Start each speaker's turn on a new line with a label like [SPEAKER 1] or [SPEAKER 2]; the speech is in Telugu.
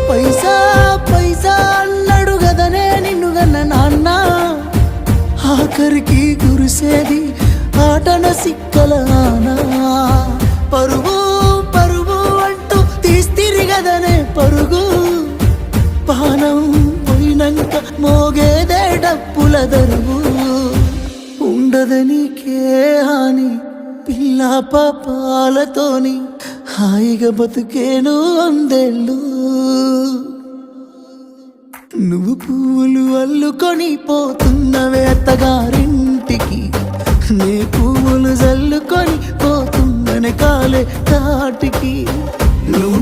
[SPEAKER 1] పైసా పైసా అన్నాడు గదనే నిన్ను గన్న నాన్న, ఆఖరికి కురిసేది ఆటన సిక్కల ఆనా. పరుగు పరుగు అంటూ తీస్తిరి గదనే పరుగు, పానం పోయినంక మోగేదే డప్పుల దరువు. ఉండదనికే హాని పిల్ల పాపాలతోని, హాయిగా బతుకేను వందేళ్ళు. నువ్వు పువ్వులు అల్లుకొని పోతున్నవే అత్తగారింటికి, నే పువ్వులు జల్లుకొని పోతున్ననే కాలే తాటికి. నువ్వు